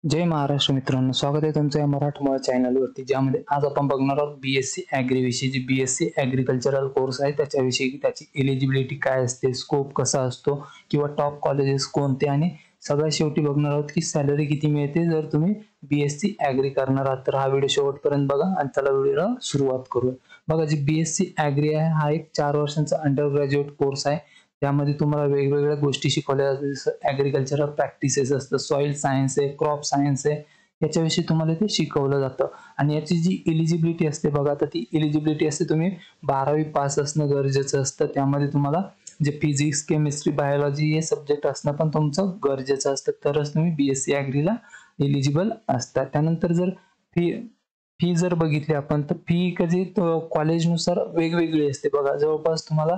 जय महाराष्ट्र मित्रांनो, स्वागत आहे तुमचं या मराठमोळा चॅनलवरती, ज्यामध्ये आज आपण बघणार आहोत BSc ॲग्री विषयी. जी BSc ॲग्रिकल्चरल कोर्स आहे त्याच्याविषयी, त्याची एलिजिबिलिटी काय असते, स्कोप कसा असतो किंवा टॉप कॉलेजेस कोणते, आणि सगळ्यात शेवटी बघणार आहोत की सॅलरी किती मिळते जर तुम्ही BSc ॲग्री करणार आहात. तर हा व्हिडिओ शेवटपर्यंत बघा आणि चला व्हिडिओला सुरुवात करूया. बघा, जी BSc ॲग्री आहे हा एक 4 वर्षांचा अंडर ग्रॅज्युएट कोर्स आहे. त्यामध्ये तुम्हाला वेगवेगळ्या गोष्टी शिकवल्या जातात, जसं ॲग्रिकल्चरल प्रॅक्टिसेस असतं, सॉइल सायन्स आहे, क्रॉप सायन्स आहे, याच्याविषयी तुम्हाला ते शिकवलं जातं. आणि याची जी एलिजिबिलिटी असते बघा, तर ती एलिजिबिलिटी असते तुम्ही 12वी पास असणं गरजेचं असतं. त्यामध्ये तुम्हाला जे फिजिक्स, केमिस्ट्री, बायोलॉजी हे सब्जेक्ट असणं पण तुमचं गरजेचं असतं, तरच तुम्ही BSc ॲग्रीला एलिजिबल असतात. त्यानंतर जर फी फी जर बघितली आपण, तर फी कधी कॉलेजनुसार वेगवेगळी असते बघा. जवळपास तुम्हाला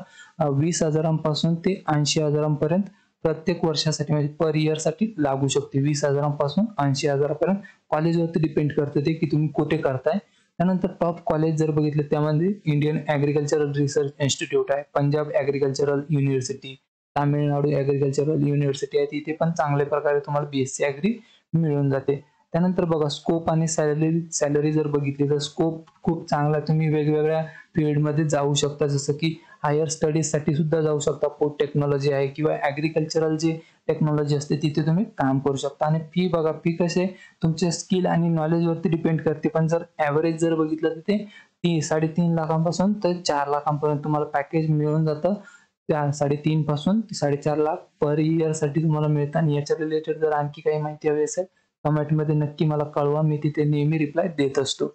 20,000पासून ते 80,000पर्यंत प्रत्येक वर्षासाठी, म्हणजे पर इयरसाठी लागू शकते. 20,000पासून 80,000पर्यंत कॉलेजवरती डिपेंड करते ते की तुम्ही कुठे करताय. त्यानंतर टॉप कॉलेज जर बघितलं, त्यामध्ये इंडियन ॲग्रिकल्चरल रिसर्च इन्स्टिट्यूट आहे, Punjab agricultural university, Tamil Nadu agricultural university आहे. तिथे पण चांगल्या प्रकारे तुम्हाला BSc ॲग्री मिळून जाते. त्यानंतर बघा, स्कोप आणि सॅलरी जर बघितली तर स्कोप खूप चांगला, तुम्ही वेगवेगळ्या फील्डमध्ये जाऊ शकता, जसं की हायर स्टडीजसाठी सुद्धा जाऊ शकता. फूड टेक्नॉलॉजी आहे किंवा ॲग्रिकल्चरल जी टेक्नॉलॉजी असते तिथे तुम्ही काम करू शकता. आणि फी बघा, फी कसे तुमच्या स्किल आणि नॉलेजवरती डिपेंड करते, पण जर ॲव्हरेज जर बघितलं तर ते 3.5 लाखांपासून तर 4 लाखांपर्यंत तुम्हाला पॅकेज मिळून जातं. त्या 3.5 पासून ते 4.5 लाख पर इयरसाठी तुम्हाला मिळतं. आणि याच्या रिलेटेड जर आणखी काही माहिती हवी असेल, कमेंटमध्ये नक्की मला कळवा, मी तिथे नेहमी रिप्लाय देत असतो.